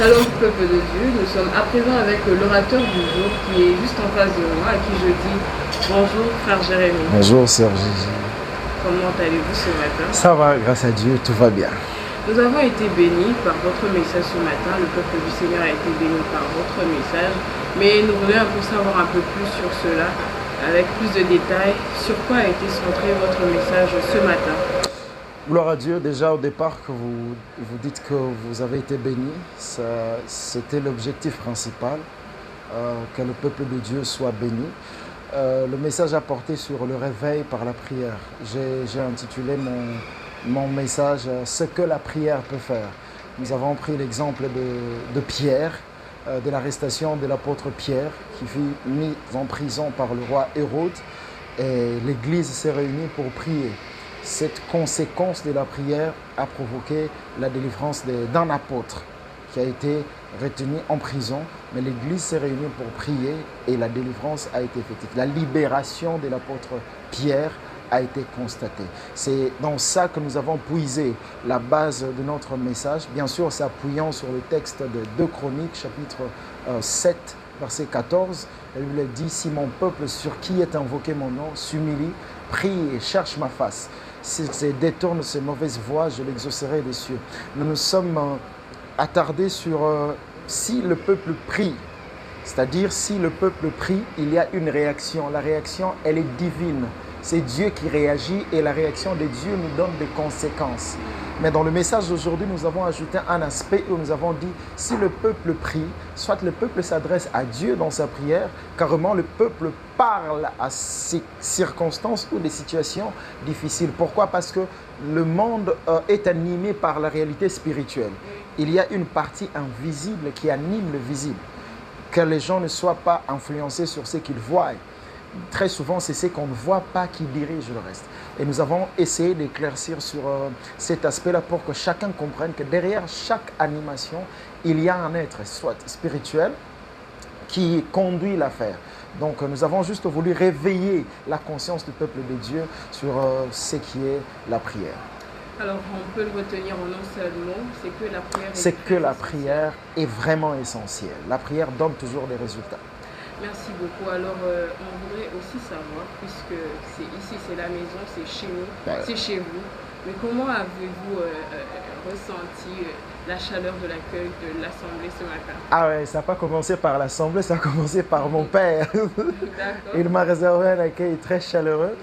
Shalom peuple de Dieu, nous sommes à présent avec l'orateur du jour qui est juste en face de moi, à qui je dis bonjour frère Jérémy. Bonjour sœur Gigi. Comment allez-vous ce matin? Ça va, grâce à Dieu, tout va bien. Nous avons été bénis par votre message ce matin, le peuple du Seigneur a été béni par votre message, mais nous voulons un peu savoir un peu plus sur cela, avec plus de détails, sur quoi a été centré votre message ce matin. Gloire à Dieu, déjà au départ que vous dites que vous avez été bénis, c'était l'objectif principal, que le peuple de Dieu soit béni. Le message a porté sur le réveil par la prière. J'ai intitulé mon message « Ce que la prière peut faire ». Nous avons pris l'exemple de Pierre, de l'arrestation de l'apôtre Pierre, qui fut mis en prison par le roi Hérode, et l'Église s'est réunie pour prier. Cette conséquence de la prière a provoqué la délivrance d'un apôtre qui a été retenu en prison, mais l'Église s'est réunie pour prier et la délivrance a été effective. La libération de l'apôtre Pierre a été constatée. C'est dans ça que nous avons puisé la base de notre message, bien sûr s'appuyant sur le texte de 2 Chroniques, chapitre 7, verset 14. La Bible dit « Si mon peuple sur qui est invoqué mon nom s'humilie, prie et cherche ma face. S'il détourne ses mauvaises voies, je l'exaucerai des cieux. » Nous nous sommes attardés sur si le peuple prie, c'est-à-dire si le peuple prie, il y a une réaction. La réaction, elle est divine. C'est Dieu qui réagit et la réaction de Dieu nous donne des conséquences. Mais dans le message d'aujourd'hui, nous avons ajouté un aspect où nous avons dit si le peuple prie, soit le peuple s'adresse à Dieu dans sa prière, carrément le peuple parle à ces circonstances ou des situations difficiles. Pourquoi? Parce que le monde est animé par la réalité spirituelle. Il y a une partie invisible qui anime le visible. Que les gens ne soient pas influencés sur ce qu'ils voient. Très souvent, c'est ce qu'on ne voit pas qui dirige le reste. Et nous avons essayé d'éclaircir sur cet aspect-là pour que chacun comprenne que derrière chaque animation, il y a un être, soit spirituel, qui conduit l'affaire. Donc nous avons juste voulu réveiller la conscience du peuple de Dieu sur ce qui est la prière. Alors on peut le retenir en un seul mot, c'est que la prière est, la prière est vraiment essentielle. La prière donne toujours des résultats. Merci beaucoup. Alors, on voudrait aussi savoir, puisque c'est ici, c'est la maison, c'est chez nous, c'est chez vous, mais comment avez-vous ressenti la chaleur de l'accueil de l'Assemblée ce matin? Ah ouais, ça n'a pas commencé par l'Assemblée, ça a commencé par mon père. Il m'a réservé un accueil très chaleureux.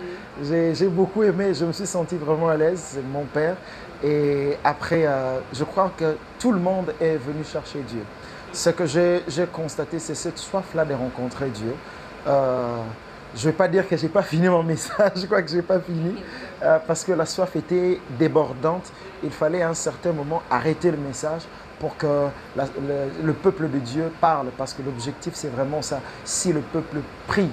J'ai beaucoup aimé, je me suis senti vraiment à l'aise, c'est mon père. Et après, je crois que tout le monde est venu chercher Dieu. Ce que j'ai constaté, c'est cette soif-là de rencontrer Dieu. Je ne vais pas dire que je n'ai pas fini mon message, je crois que je n'ai pas fini, parce que la soif était débordante. Il fallait à un certain moment arrêter le message pour que le peuple de Dieu parle, parce que l'objectif, c'est vraiment ça. Si le peuple prie,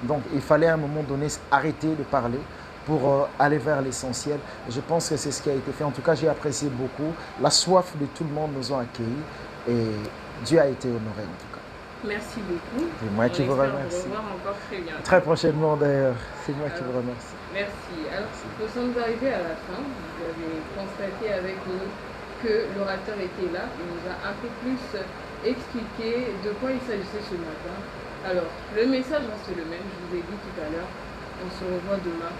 donc il fallait à un moment donné arrêter de parler pour aller vers l'essentiel. Je pense que c'est ce qui a été fait. En tout cas, j'ai apprécié beaucoup. La soif de tout le monde nous a accueillis et Dieu a été honoré en tout cas. Merci beaucoup. C'est moi qui vous remercie. On va revoir encore très bien. Très prochainement d'ailleurs. C'est moi qui vous remercie. Merci. Alors, nous sommes arrivés à la fin. Vous avez constaté avec nous que l'orateur était là. Il nous a un peu plus expliqué de quoi il s'agissait ce matin. Alors, le message reste le même. Je vous ai dit tout à l'heure. On se revoit demain.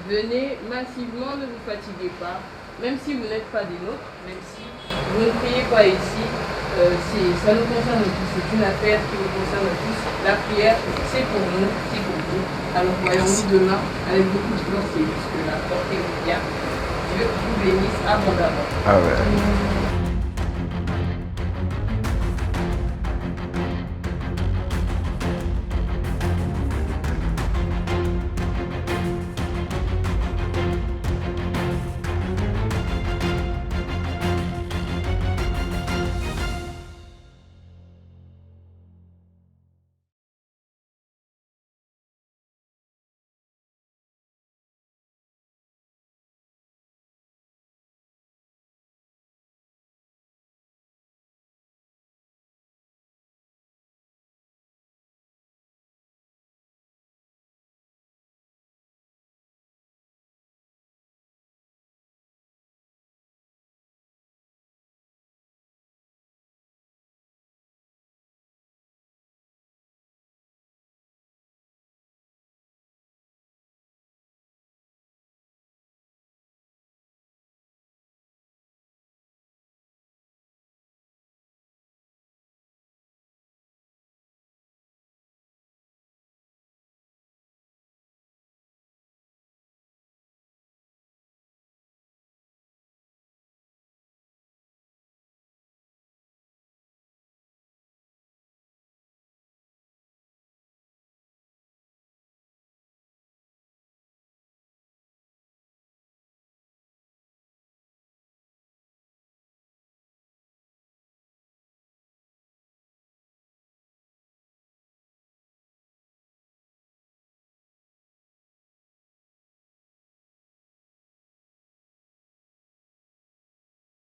Venez massivement, ne vous fatiguez pas. Même si vous n'êtes pas des nôtres, même si vous ne priez pas ici, ça nous concerne tous. C'est une affaire qui nous concerne tous. La prière, c'est pour nous, c'est pour vous. Alors voyons-nous demain avec beaucoup de force et jusque-là. Portez-vous bien. Dieu vous bénisse abondamment. Amen.